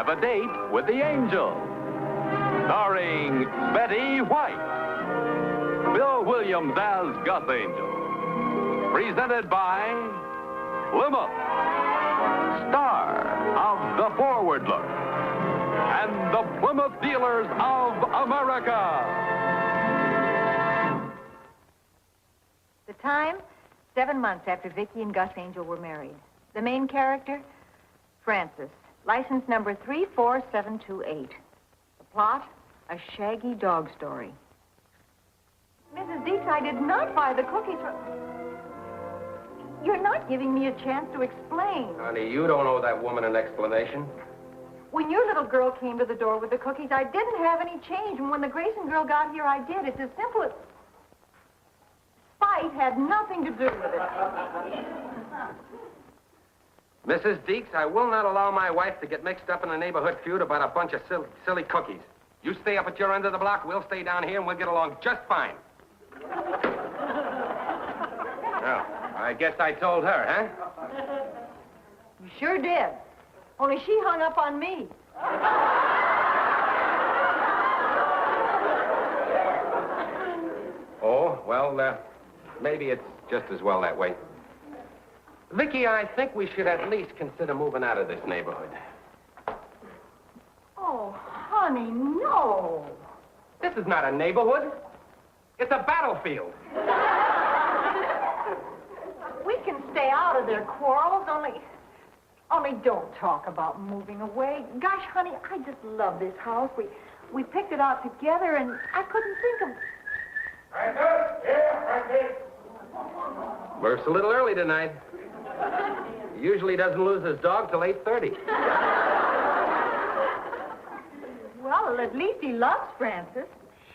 Have a Date with the Angel, starring Betty White. Bill Williams as Gus Angel. Presented by Plymouth, star of The Forward Look, and the Plymouth Dealers of America. The time, 7 months after Vicky and Gus Angel were married. The main character, Francis, license number 34728. The plot, a shaggy dog story. Mrs. Deeks, I did not buy the cookies from... You're not giving me a chance to explain. Honey, you don't owe that woman an explanation. When your little girl came to the door with the cookies, I didn't have any change. And when the Grayson girl got here, I did. It's as simple as... Spite had nothing to do with it. Mrs. Deeks, I will not allow my wife to get mixed up in a neighborhood feud about a bunch of silly cookies. You stay up at your end of the block, we'll stay down here, and we'll get along just fine. Well, I guess I told her, huh? You sure did. Only she hung up on me. Oh, well, maybe it's just as well that way. Vicky, I think we should at least consider moving out of this neighborhood. Oh, honey, no. This is not a neighborhood. It's a battlefield. We can stay out of their quarrels, only don't talk about moving away. Gosh, honey, I just love this house. We picked it out together, and I couldn't think of... Francis? Here, Francis. Murph's a little early tonight. He usually doesn't lose his dog till 8:30. Well, at least he loves Francis.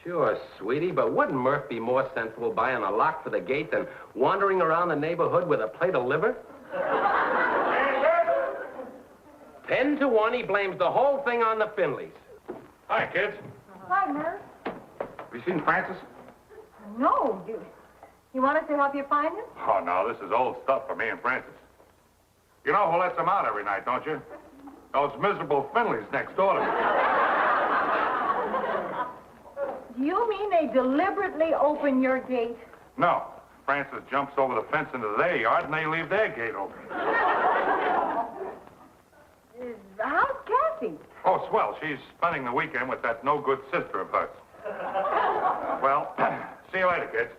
Sure, sweetie, but wouldn't Murph be more sensible buying a lock for the gate than wandering around the neighborhood with a plate of liver? 10 to 1, he blames the whole thing on the Finleys. Hi, kids. Hi, Murph. Have you seen Francis? No, you want us to help you find him? Oh, no, this is old stuff for me and Francis. You know who lets him out every night, don't you? Those miserable Finleys next door to me. Do you mean they deliberately open your gate? No. Francis jumps over the fence into their yard, and they leave their gate open. How's Kathy? Oh, swell. She's spending the weekend with that no-good sister of hers. Well, see you later, kids.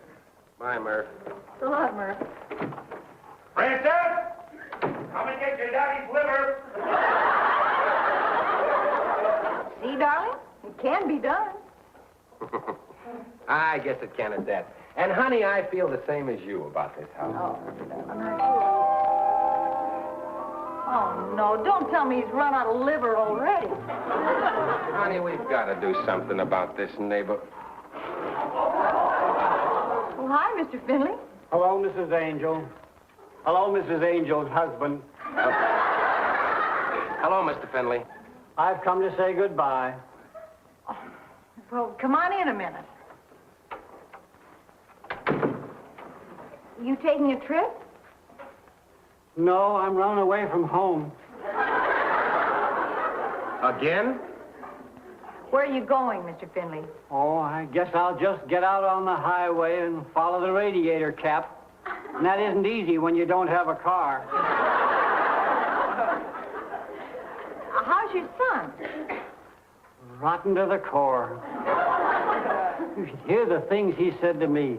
Bye, Murph. So long, Murph. Francis! Come and get your daddy's liver. See, darling? It can be done. I guess it can at that. And, honey, I feel the same as you about this house. Oh, no, don't tell me he's run out of liver already. Honey, we've got to do something about this neighbor. Oh, hi, Mr. Finley. Hello, Mrs. Angel. Hello, Mrs. Angel's husband. Hello, Mr. Finley. I've come to say goodbye. Oh, well, come on in a minute. You taking a trip? No, I'm running away from home. Again? Where are you going, Mr. Finley? Oh, I guess I'll just get out on the highway and follow the radiator cap. And that isn't easy when you don't have a car. How's your son? Rotten to the core. You should hear the things he said to me.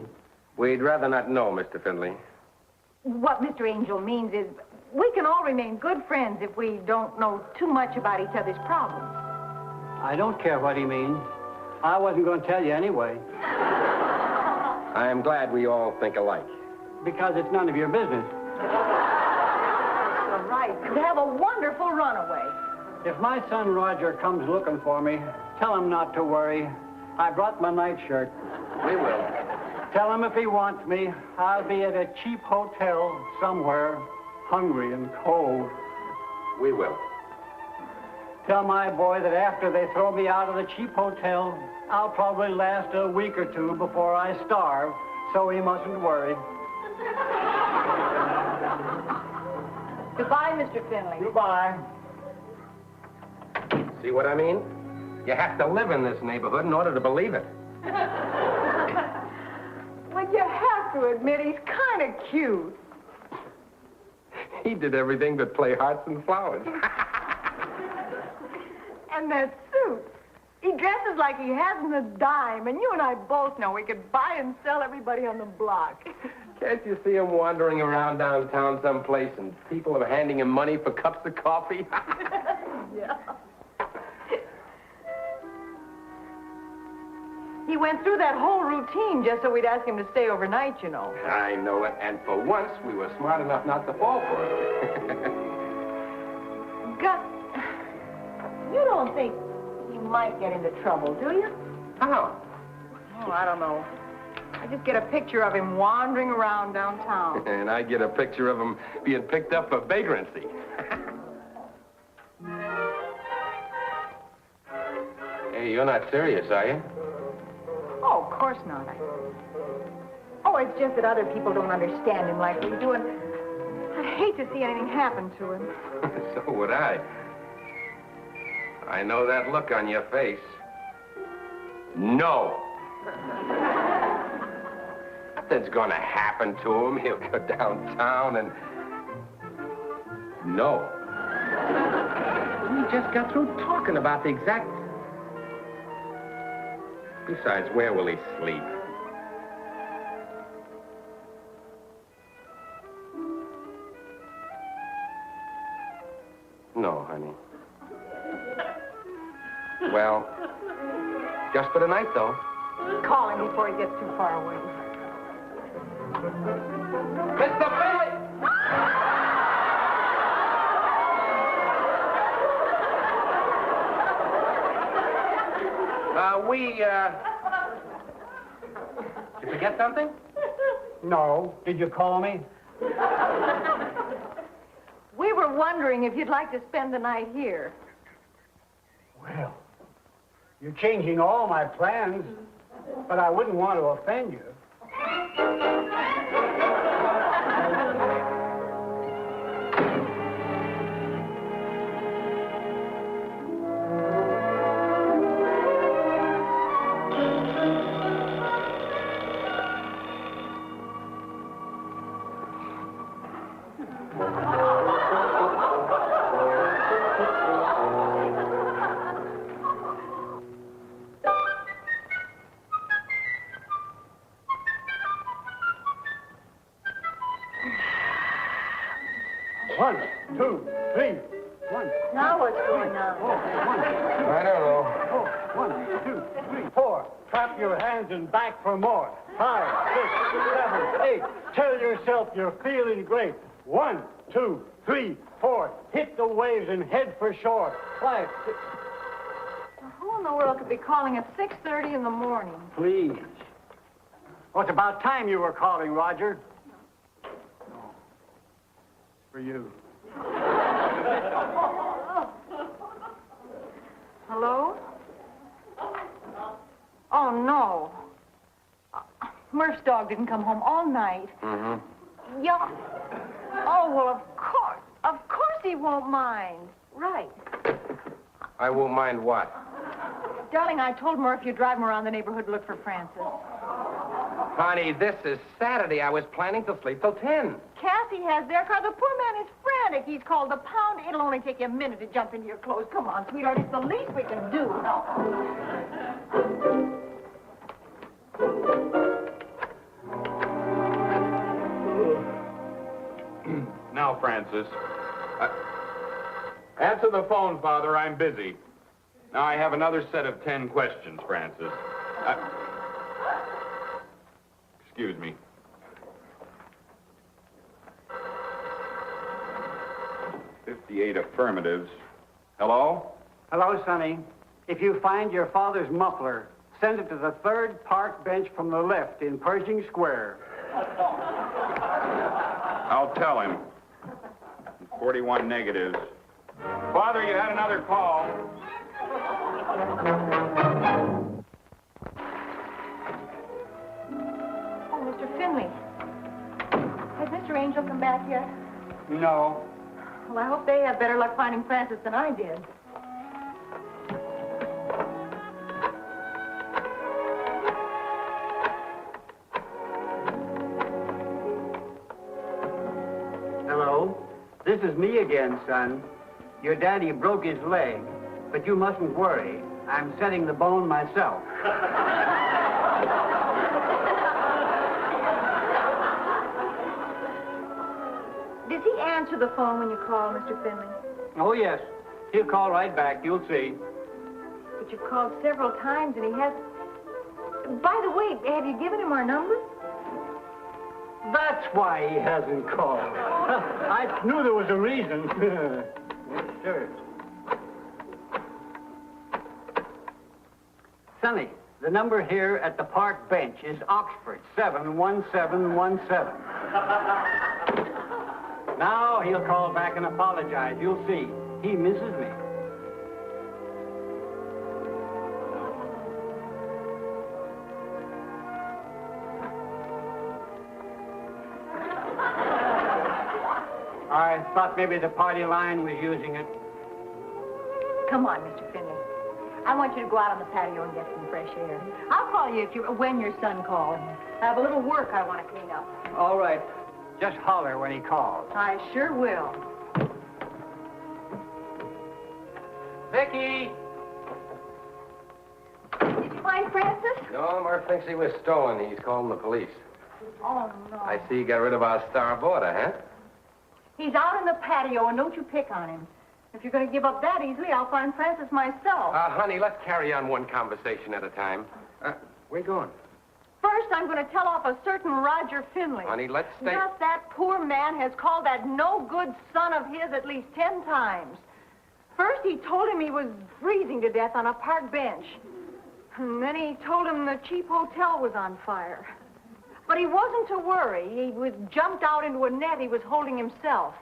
We'd rather not know, Mr. Finley. What Mr. Angel means is we can all remain good friends if we don't know too much about each other's problems. I don't care what he means. I wasn't going to tell you anyway. I am glad we all think alike. Because it's none of your business. You're right. You have a wonderful runaway. If my son Roger comes looking for me, tell him not to worry. I brought my nightshirt. We will. Tell him if he wants me, I'll be at a cheap hotel somewhere, hungry and cold. We will. Tell my boy that after they throw me out of the cheap hotel, I'll probably last a week or two before I starve, so he mustn't worry. Goodbye, Mr. Finley. Goodbye. See what I mean? You have to live in this neighborhood in order to believe it. Well, you have to admit he's kind of cute. He did everything but play hearts and flowers. And that suit. He dresses like he hasn't a dime, and you and I both know he could buy and sell everybody on the block. Can't you see him wandering around downtown someplace and people are handing him money for cups of coffee? Yeah. He went through that whole routine just so we'd ask him to stay overnight, you know. I know it, and for once, we were smart enough not to fall for it. Gus, you don't think he might get into trouble, do you? How? Oh, I don't know. I just get a picture of him wandering around downtown. And I get a picture of him being picked up for vagrancy. Hey, you're not serious, are you? Oh, of course not. Oh, it's just that other people don't understand him like we do, and I'd hate to see anything happen to him. So would I. I know that look on your face. No. Nothing's gonna happen to him. He'll go downtown and... No. We just got through talking about the exact... Besides, where will he sleep? No, honey. Well, just for tonight, though. Call him before he gets too far away. Mr. Finley! Did you forget something? No. Did you call me? We were wondering if you'd like to spend the night here. Well, you're changing all my plans, but I wouldn't want to offend you. One, two, three. One. Now what's going on? I don't know. One, two, three, four. Clap your hands and back for more. 5, 6, 7, 8. Tell yourself you're feeling great. 1, 2, 3, 4. Hit the waves and head for shore. 5, 6. Who in the world could be calling at 6:30 in the morning? Please. Well, it's about time you were calling, Roger. For you. Hello? Oh, no. Murph's dog didn't come home all night. Mm-hmm. Yeah. Oh, well, of course. Of course he won't mind. Right. I won't mind what? Darling, I told Murph you'd drive him around the neighborhood to look for Francis. Honey, this is Saturday. I was planning to sleep till 10. Cassie has their car. The poor man is frantic. He's called the pound. It'll only take you a minute to jump into your clothes. Come on, sweetheart. It's the least we can do. Now, Francis. Answer the phone, Father. I'm busy. Now, I have another set of 10 questions, Francis. Excuse me. "58 affirmatives. Hello? Hello, Sonny. If you find your father's muffler, send it to the 3rd park bench from the left in Pershing Square. I'll tell him. 41 negatives. Father, you had another call. Oh, Mr. Finley. Has Mr. Angel come back yet? No. Well, I hope they have better luck finding Francis than I did. This is me again, son. Your daddy broke his leg, but you mustn't worry. I'm setting the bone myself. Does he answer the phone when you call, Mr. Finley? Oh, yes. He'll call right back. You'll see. But you've called several times and he hasn't... By the way, have you given him our number? That's why he hasn't called. I knew there was a reason. Yes, sir. Sonny, the number here at the park bench is Oxford 71717. Now he'll call back and apologize. You'll see. He misses me. I thought maybe the party line was using it. Come on, Mr. Finley. I want you to go out on the patio and get some fresh air. I'll call you when your son calls. I have a little work I want to clean up. All right. Just holler when he calls. I sure will. Vicky! Did you find Francis? No, Murph thinks he was stolen. He's calling the police. Oh, no. I see you got rid of our star boarder, huh? He's out in the patio, and don't you pick on him. If you're going to give up that easily, I'll find Francis myself. Honey, let's carry on one conversation at a time. Where you going? First, I'm going to tell off a certain Roger Finley. Honey, let's stay... Just that poor man has called that no-good son of his at least 10 times. First, he told him he was freezing to death on a park bench. And then he told him the cheap hotel was on fire. But he wasn't to worry. He was jumped out into a net he was holding himself.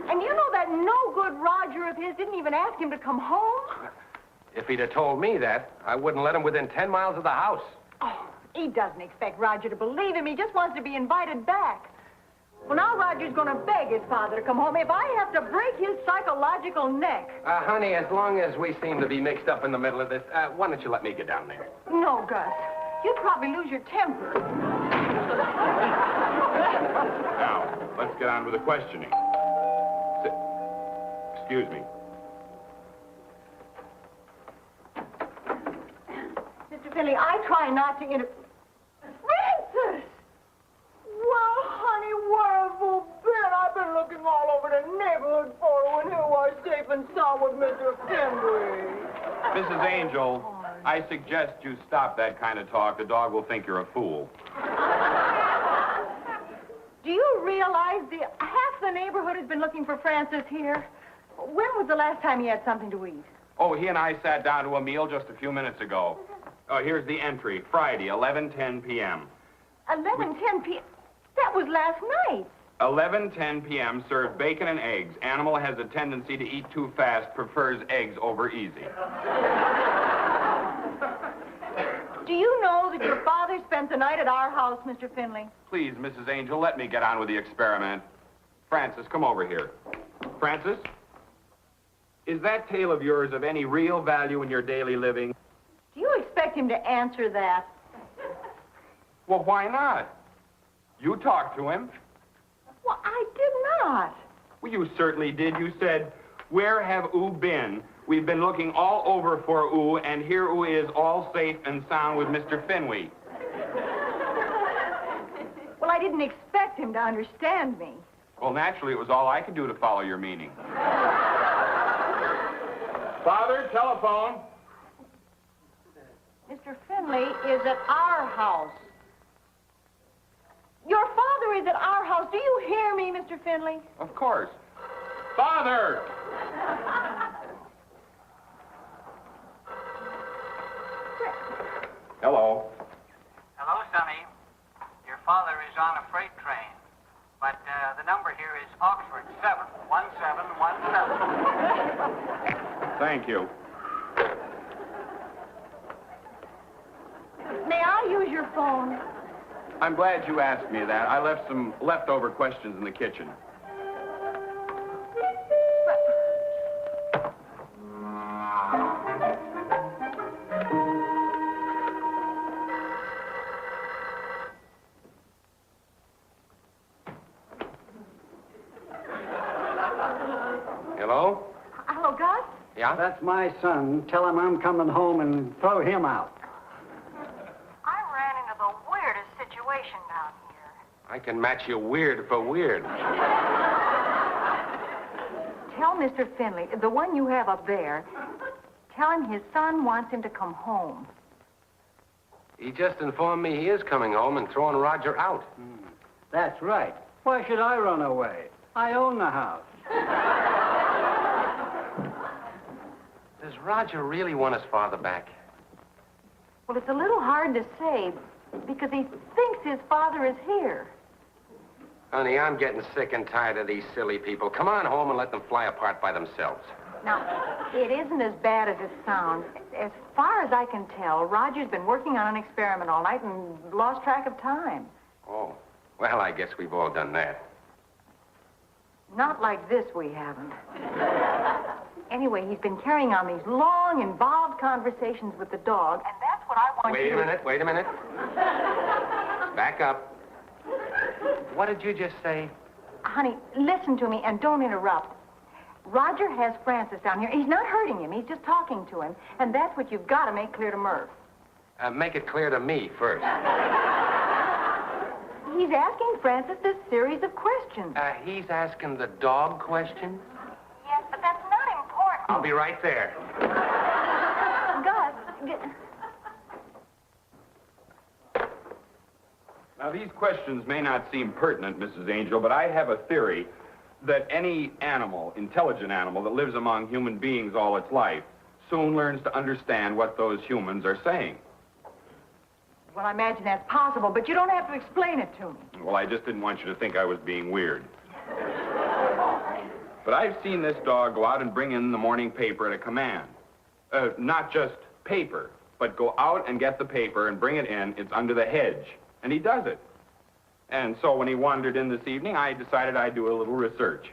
And you know that no-good Roger of his didn't even ask him to come home? If he'd have told me that, I wouldn't let him within 10 miles of the house. Oh, he doesn't expect Roger to believe him. He just wants to be invited back. Well, now Roger's going to beg his father to come home if I have to break his psychological neck. Honey, as long as we seem to be mixed up in the middle of this, why don't you let me get down there? No, Gus. You'd probably lose your temper. Now, let's get on with the questioning. Excuse me. Mr. Finley, I try not to Francis! Well, honey, where have you been? I've been looking all over the neighborhood for you, and here I safe and sound with Mr. Finley. Mrs. Angel, I suggest you stop that kind of talk. The dog will think you're a fool. Do you realize half the neighborhood has been looking for Francis here? When was the last time he had something to eat? Oh, he and I sat down to a meal just a few minutes ago. Oh, here's the entry. Friday, 11:10 p.m. 11:10 p.m.? That was last night. 11:10 p.m. served bacon and eggs. Animal has a tendency to eat too fast, prefers eggs over easy. Do you know that your father spent the night at our house, Mr. Finley? Please, Mrs. Angel, let me get on with the experiment. Francis, come over here. Francis? Is that tale of yours of any real value in your daily living? Do you expect him to answer that? Well, why not? You talked to him. Well, I did not. Well, you certainly did. You said, "Where have oo been? We've been looking all over for oo, and here oo is all safe and sound with Mr. Finley." Well, I didn't expect him to understand me. Well, naturally, it was all I could do to follow your meaning. Father, telephone. Mr. Finley is at our house. Your father is at our house. Do you hear me, Mr. Finley? Of course. Father! Hello. Hello, Sonny. Your father is on a freight train, but the number here is Oxford 71717. Thank you. May I use your phone? I'm glad you asked me that. I left some leftover questions in the kitchen. Hello? Hello, Gus? Yeah? That's my son. Tell him I'm coming home and throw him out. I ran into the weirdest situation down here. I can match you weird for weird. Tell Mr. Finley, the one you have up there, tell him his son wants him to come home. He just informed me he is coming home and throwing Roger out. That's right. Why should I run away? I own the house. Does Roger really want his father back? Well, it's a little hard to say because he thinks his father is here. Honey, I'm getting sick and tired of these silly people. Come on home and let them fly apart by themselves. Now, it isn't as bad as it sounds. As far as I can tell, Roger's been working on an experiment all night and lost track of time. Oh, well, I guess we've all done that. Not like this, we haven't. Anyway, he's been carrying on these long, involved conversations with the dog, and that's what I want you to... Wait a minute. Back up. What did you just say? Honey, listen to me and don't interrupt. Roger has Francis down here. He's not hurting him. He's just talking to him. And that's what you've got to make clear to Murph. Make it clear to me first. He's asking Francis this series of questions. He's asking the dog question? Yes, but that's not important. I'll be right there. Gus, Now, these questions may not seem pertinent, Mrs. Angel, but I have a theory that any animal, intelligent animal, that lives among human beings all its life soon learns to understand what those humans are saying. Well, I imagine that's possible, but you don't have to explain it to me. Well, I just didn't want you to think I was being weird. But I've seen this dog go out and bring in the morning paper at a command. Not just paper, but go out and get the paper and bring it in. It's under the hedge. And he does it. And so when he wandered in this evening, I decided I'd do a little research.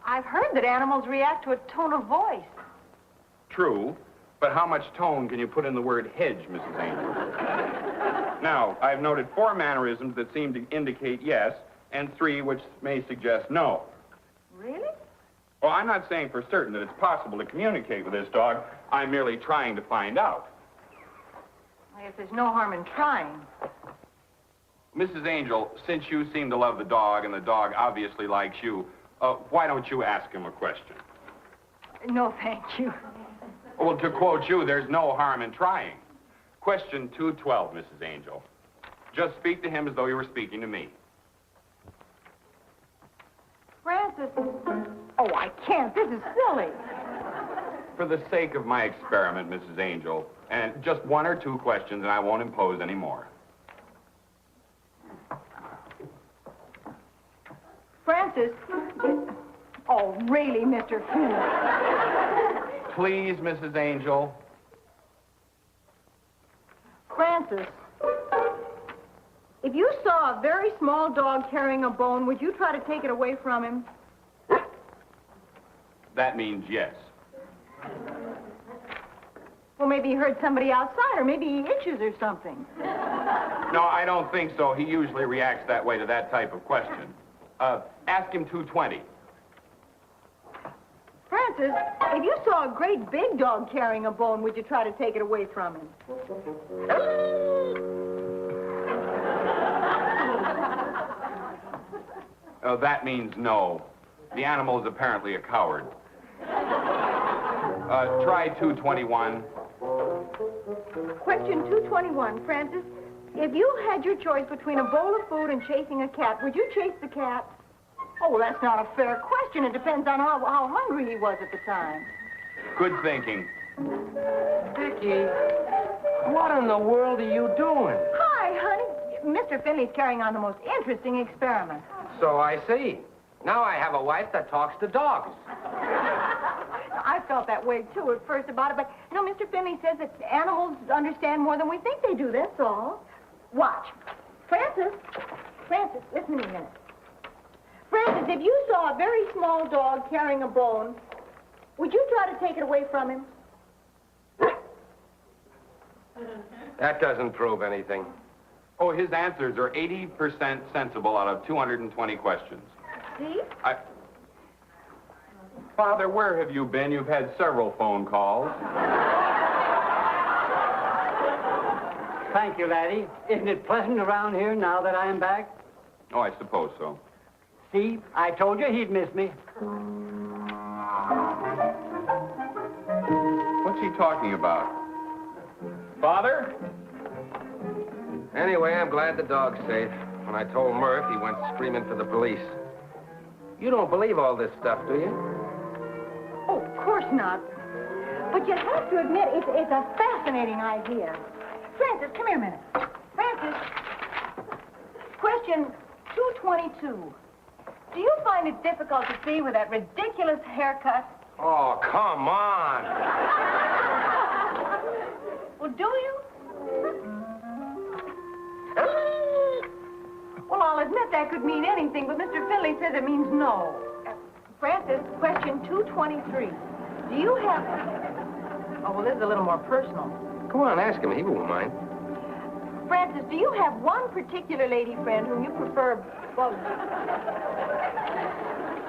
I've heard that animals react to a tone of voice. True, but how much tone can you put in the word hedge, Mrs. Angel? Now, I've noted 4 mannerisms that seem to indicate yes, and 3 which may suggest no. Really? Well, I'm not saying for certain that it's possible to communicate with this dog. I'm merely trying to find out. I guess there's no harm in trying. Mrs. Angel, since you seem to love the dog and the dog obviously likes you, why don't you ask him a question? No, thank you. Well, to quote you, there's no harm in trying. Question 212, Mrs. Angel. Just speak to him as though you were speaking to me. Francis. Oh, I can't. This is silly. For the sake of my experiment, Mrs. Angel, and just 1 or 2 questions, and I won't impose any more. Francis. Oh, really, Mr. Finley? Please, Mrs. Angel. Francis, if you saw a very small dog carrying a bone, would you try to take it away from him? That means yes. Well, maybe he heard somebody outside, or maybe he itches or something. No, I don't think so. He usually reacts that way to that type of question. Ask him 220. Francis, if you saw a great big dog carrying a bone, would you try to take it away from him? Oh, that means no. The animal is apparently a coward. Try 221. Question 221, Francis. If you had your choice between a bowl of food and chasing a cat, would you chase the cat? Oh, well, that's not a fair question. It depends on how hungry he was at the time. Good thinking. Dickie, what in the world are you doing? Hi, honey. Mr. Finley's carrying on the most interesting experiment. So I see. Now I have a wife that talks to dogs. I felt that way, too, at first about it, but, you know, Mr. Finley says that animals understand more than we think they do, that's all. Watch. Francis, listen to me a minute. Francis, if you saw a very small dog carrying a bone, would you try to take it away from him? That doesn't prove anything. Oh, his answers are 80% sensible out of 220 questions. See? Father, where have you been? You've had several phone calls. Thank you, laddie. Isn't it pleasant around here now that I am back? Oh, I suppose so. See, I told you he'd miss me. What's he talking about? Father? Anyway, I'm glad the dog's safe. When I told Murph, he went screaming for the police. You don't believe all this stuff, do you? Oh, of course not. But you have to admit, it's a fascinating idea. Francis, come here a minute. Francis, question 222. Do you find it difficult to see with that ridiculous haircut? Oh, come on. Well, do you? Well, I'll admit that could mean anything, but Mr. Finley says it means no. Francis, question 223. Do you have... Oh, well, this is a little more personal. Come on, ask him. He won't mind. Francis, do you have one particular lady friend whom you prefer...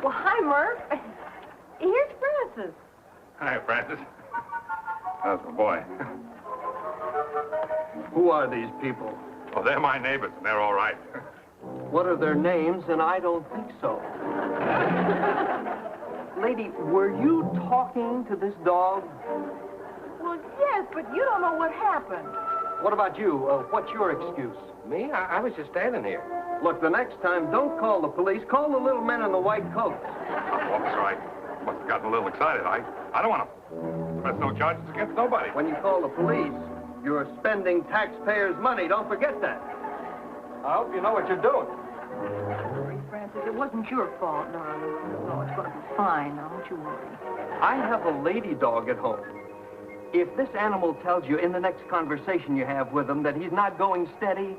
Well, hi, Murph. Here's Francis. Hi, Francis. How's my boy? Who are these people? Oh, they're my neighbors, and they're all right. What are their names? And I don't think so. Lady, were you talking to this dog? Well, yes, but you don't know what happened. What about you? What's your excuse? Me? I was just standing here. Look, the next time, don't call the police. Call the little men in the white coats. Oh, that's right. Must have gotten a little excited. I don't want to press no charges against nobody. When you call the police, you're spending taxpayers' money. Don't forget that. I hope you know what you're doing. Sorry, Francis. It wasn't your fault, darling. No, it's going to be fine. Now, don't you worry. I have a lady dog at home. If this animal tells you in the next conversation you have with him that he's not going steady,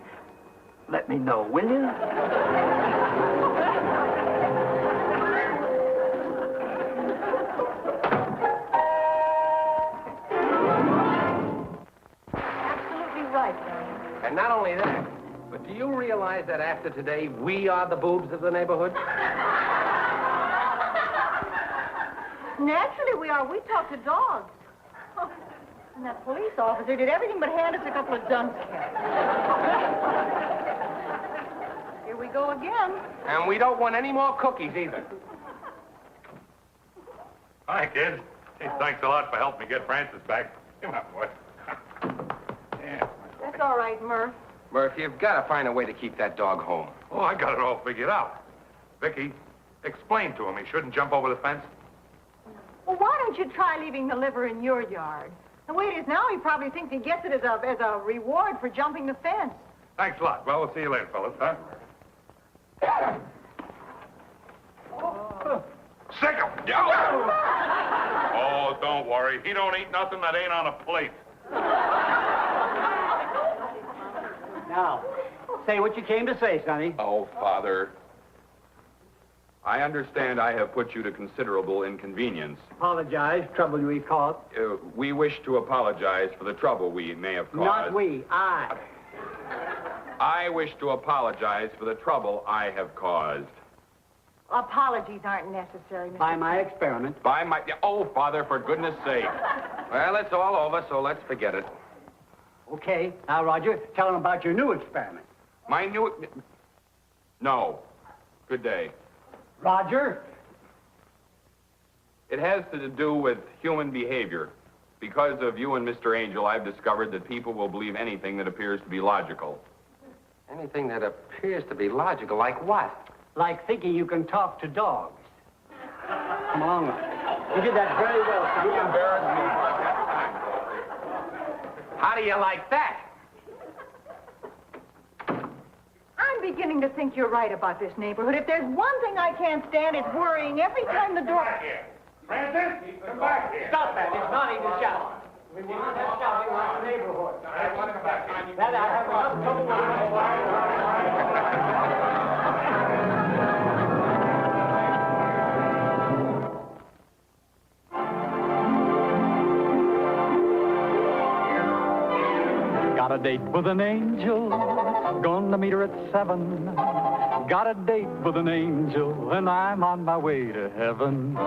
let me know, will you? Absolutely right, darling. And not only that, but do you realize that after today, we are the boobs of the neighborhood? Naturally, we are. We talk to dogs. Oh, and that police officer did everything but hand us a couple of dunce caps. Here we go again. And we don't want any more cookies either. Hi, kids. Hey, thanks a lot for helping me get Francis back. Come on, boy. Yeah. That's all right, Murph. Murph, you've got to find a way to keep that dog home. Oh, I got it all figured out. Vicky, explain to him he shouldn't jump over the fence. Well, why don't you try leaving the liver in your yard? The way it is now, he probably thinks he gets it as a reward for jumping the fence. Thanks a lot. Well, we'll see you later, fellas, huh? Sick him! Oh, don't worry. He don't eat nothing that ain't on a plate. Now, say what you came to say, Sonny. Oh, Father. I understand I have put you to considerable inconvenience. Apologize, trouble we caused. We wish to apologize for the trouble we may have caused. Not we, I. I wish to apologize for the trouble I have caused. Apologies aren't necessary, Mr. By my experiment. By my... Oh, Father, for goodness sake. Well, it's all over, so let's forget it. Okay. Now, Roger, tell him about your new experiment. My new... No. Good day. Roger? It has to do with human behavior. Because of you and Mr. Angel, I've discovered that people will believe anything that appears to be logical. Anything that appears to be logical, like what? Like thinking you can talk to dogs. Come on. You did that very well, Sonny. You embarrassed me. How do you like that? I'm beginning to think you're right about this neighborhood. If there's one thing I can't stand, it's worrying every time the door... Francis, come back here. Stop that. It's not even shouting. We will not have shouting around the neighborhood. That I have enough trouble with. Got a date with an angel Gonna meet her at 7. Got a date with an angel, and I'm on my way to heaven.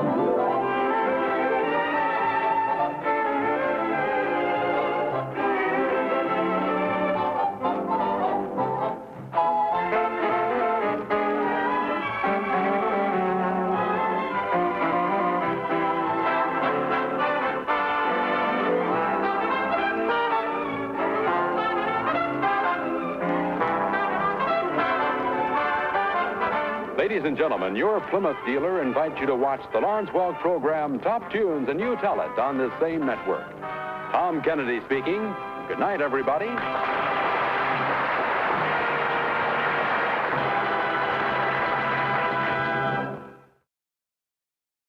Ladies and gentlemen, your Plymouth dealer invites you to watch the Lawrence Welk program Top Tunes, and you tell it on this same network. Tom Kennedy speaking. Good night, everybody.